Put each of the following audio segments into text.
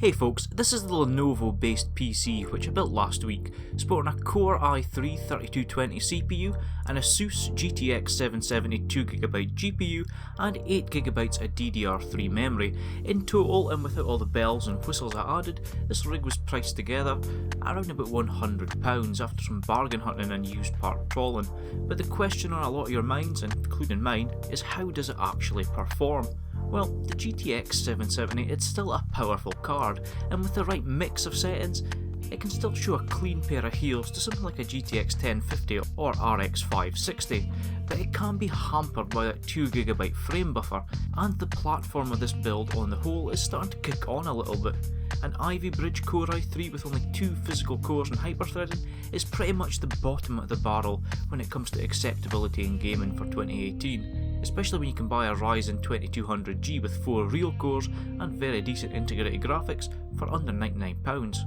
Hey folks, this is the Lenovo based PC which I built last week, sporting a Core i3 3220 CPU, an ASUS GTX 770 2GB GPU and 8GB of DDR3 memory. In total, and without all the bells and whistles I added, this rig was priced together around about £100 after some bargain hunting and used part trawling. But the question on a lot of your minds, including mine, is how does it actually perform? Well, the GTX 770, it's still a powerful card, and with the right mix of settings, it can still show a clean pair of heels to something like a GTX 1050 or RX 560, but it can be hampered by that 2GB frame buffer, and the platform of this build on the whole is starting to kick on a little bit. An Ivy Bridge Core i3 with only 2 physical cores and hyperthreading is pretty much the bottom of the barrel when it comes to acceptability in gaming for 2018, especially when you can buy a Ryzen 2200G with 4 real cores and very decent integrated graphics for under £99.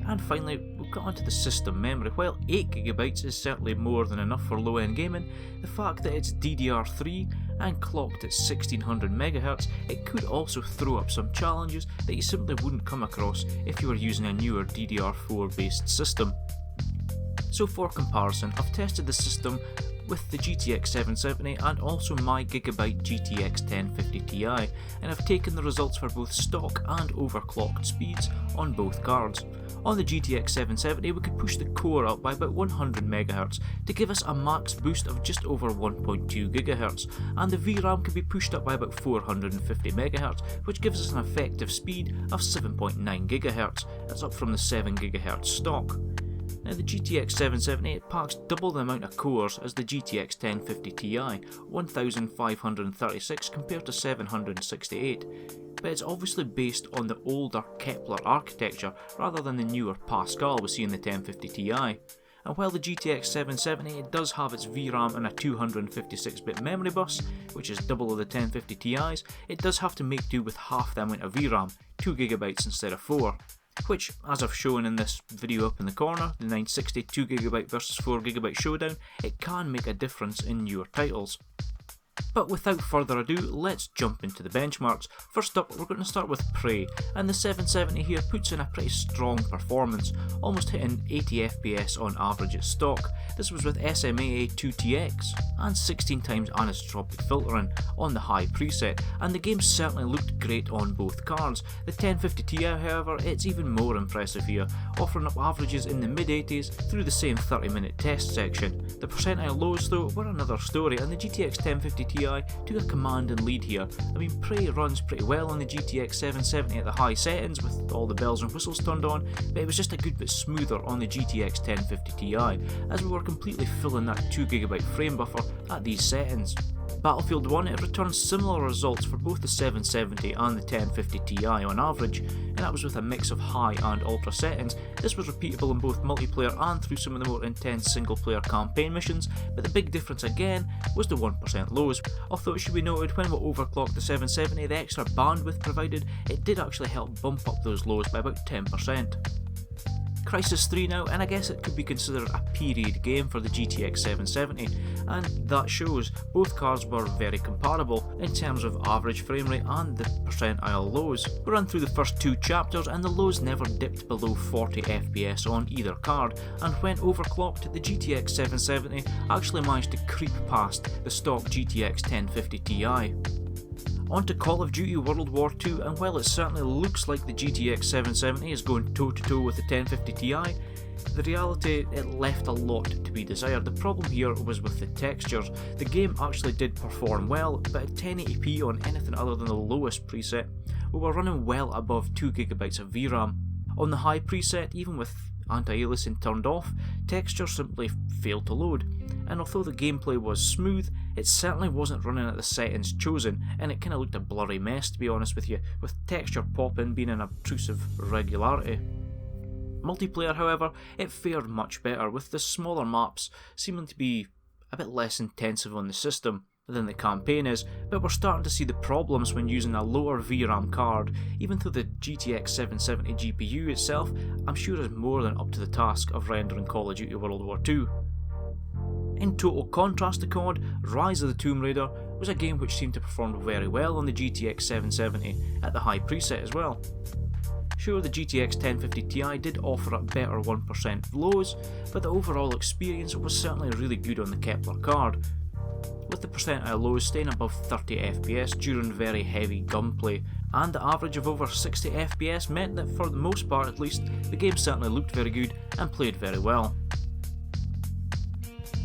And finally, we've got onto the system memory. While 8GB is certainly more than enough for low-end gaming, the fact that it's DDR3 and clocked at 1600MHz, it could also throw up some challenges that you simply wouldn't come across if you were using a newer DDR4 based system. So for comparison, I've tested the system with the GTX 770 and also my Gigabyte GTX 1050 Ti, and I've taken the results for both stock and overclocked speeds on both cards. On the GTX 770 we could push the core up by about 100MHz to give us a max boost of just over 1.2GHz, and the VRAM can be pushed up by about 450MHz, which gives us an effective speed of 7.9GHz, that's up from the 7GHz stock. Now the GTX 770 it packs double the amount of cores as the GTX 1050 Ti, 1536 compared to 768, but it's obviously based on the older Kepler architecture rather than the newer Pascal we see in the 1050 Ti. And while the GTX 770 it does have its VRAM and a 256-bit memory bus, which is double of the 1050 Ti's, it does have to make do with half the amount of VRAM, 2GB instead of 4. Which, as I've shown in this video up in the corner, the 960 2GB versus 4GB showdown, it can make a difference in newer titles. But without further ado, let's jump into the benchmarks. First up, we're going to start with Prey, and the 770 here puts in a pretty strong performance, almost hitting 80 FPS on average at stock. This was with SMAA 2TX and 16 times anisotropic filtering on the high preset, and the game certainly looked great on both cards. The 1050 Ti however, it's even more impressive here, offering up averages in the mid-80s through the same 30-minute test section. The percentile lows though were another story, and the GTX 1050 Ti took a command and lead here. I mean, Prey runs pretty well on the GTX 770 at the high settings with all the bells and whistles turned on, but it was just a good bit smoother on the GTX 1050 Ti, as we were completely filling that 2GB frame buffer at these settings. Battlefield 1 it returns similar results for both the 770 and the 1050 Ti on average, and that was with a mix of high and ultra settings. This was repeatable in both multiplayer and through some of the more intense single player campaign missions, but the big difference again was the 1% lows. Although it should be noted, when we overclocked the 770, the extra bandwidth provided, it did actually help bump up those lows by about 10%. Crysis 3 now, and I guess it could be considered a period game for the GTX 770, and that shows. Both cards were very comparable in terms of average frame rate and the percentile lows. We ran through the first 2 chapters and the lows never dipped below 40 FPS on either card, and when overclocked the GTX 770 actually managed to creep past the stock GTX 1050 Ti. On to Call of Duty World War II, and while it certainly looks like the GTX 770 is going toe to toe with the 1050 Ti, the reality it left a lot to be desired. The problem here was with the textures. The game actually did perform well, but at 1080p on anything other than the lowest preset, we were running well above 2GB of VRAM. On the high preset, even with anti-aliasing turned off, textures simply failed to load, and although the gameplay was smooth, it certainly wasn't running at the settings chosen, and it kinda looked a blurry mess to be honest with you, with texture popping being an obtrusive regularity. Multiplayer however, it fared much better, with the smaller maps seeming to be a bit less intensive on the system than the campaign is, but we're starting to see the problems when using a lower VRAM card. Even though the GTX 770 GPU itself, I'm sure is more than up to the task of rendering Call of Duty World War II. In total contrast to COD, Rise of the Tomb Raider was a game which seemed to perform very well on the GTX 770 at the high preset as well. Sure, the GTX 1050 Ti did offer a better 1% lows, but the overall experience was certainly really good on the Kepler card, with the percentile lows staying above 30 FPS during very heavy gunplay, and the average of over 60 FPS meant that for the most part at least, the game certainly looked very good and played very well.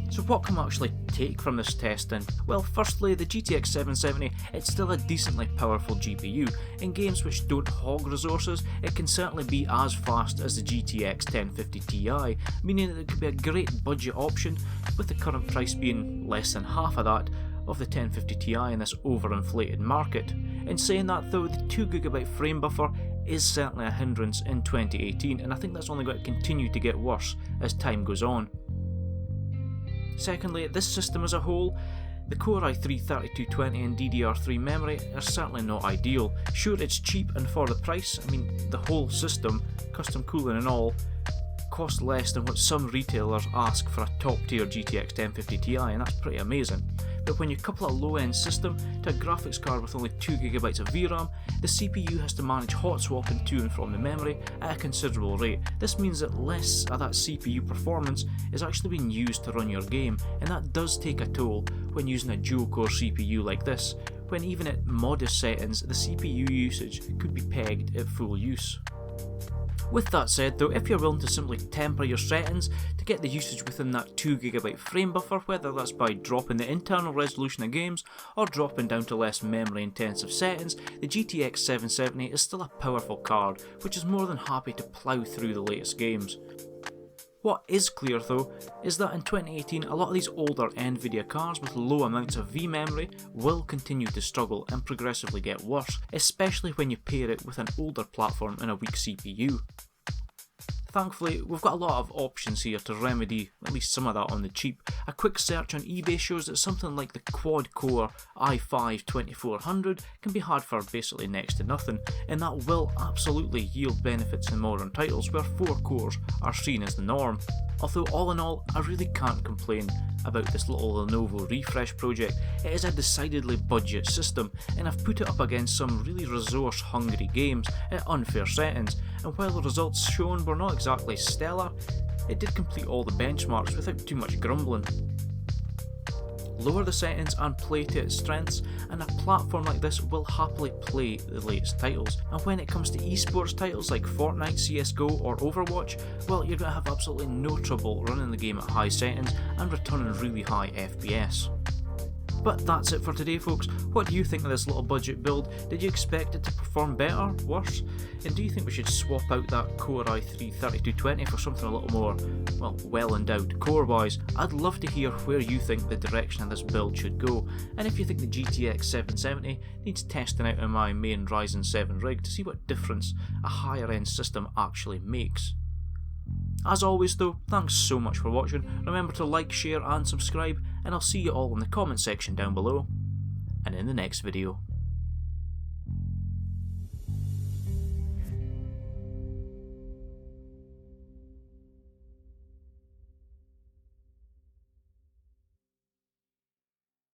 So what can we actually take from this testing? Well, firstly, the GTX 770, it's still a decently powerful GPU. In games which don't hog resources, it can certainly be as fast as the GTX 1050 Ti, meaning that it could be a great budget option, with the current price being less than half of that of the 1050 Ti in this overinflated market. In saying that though, the 2GB frame buffer is certainly a hindrance in 2018, and I think that's only going to continue to get worse as time goes on. Secondly, this system as a whole, the Core i3 3220 and DDR3 memory are certainly not ideal. Sure, it's cheap, and for the price, I mean, the whole system, custom cooling and all, costs less than what some retailers ask for a top tier GTX 1050 Ti, and that's pretty amazing. But when you couple a low-end system to a graphics card with only 2GB of VRAM, the CPU has to manage hot swapping to and from the memory at a considerable rate. This means that less of that CPU performance is actually being used to run your game, and that does take a toll when using a dual-core CPU like this, when even at modest settings the CPU usage could be pegged at full use. With that said though, if you're willing to simply temper your settings to get the usage within that 2GB frame buffer, whether that's by dropping the internal resolution of games or dropping down to less memory intensive settings, the GTX 770 is still a powerful card which is more than happy to plough through the latest games. What is clear though, is that in 2018 a lot of these older Nvidia cards with low amounts of V-memory will continue to struggle and progressively get worse, especially when you pair it with an older platform and a weak CPU. Thankfully, we've got a lot of options here to remedy at least some of that on the cheap. A quick search on eBay shows that something like the quad-core i5 2400 can be had for basically next to nothing, and that will absolutely yield benefits in modern titles where 4 cores are seen as the norm. Although all in all, I really can't complain about this little Lenovo refresh project. It is a decidedly budget system, and I've put it up against some really resource hungry games at unfair settings, and while the results shown were not exactly stellar, it did complete all the benchmarks without too much grumbling. Lower the settings and play to its strengths, and a platform like this will happily play the latest titles. And when it comes to esports titles like Fortnite, CSGO or Overwatch, well, you're going to have absolutely no trouble running the game at high settings and returning really high FPS. But that's it for today folks. What do you think of this little budget build? Did you expect it to perform better, worse? And do you think we should swap out that Core i3 3220 for something a little more, well endowed core wise? I'd love to hear where you think the direction of this build should go, and if you think the GTX 770 needs testing out on my main Ryzen 7 rig to see what difference a higher end system actually makes. As always though, thanks so much for watching. Remember to like, share and subscribe, and I'll see you all in the comment section down below, and in the next video.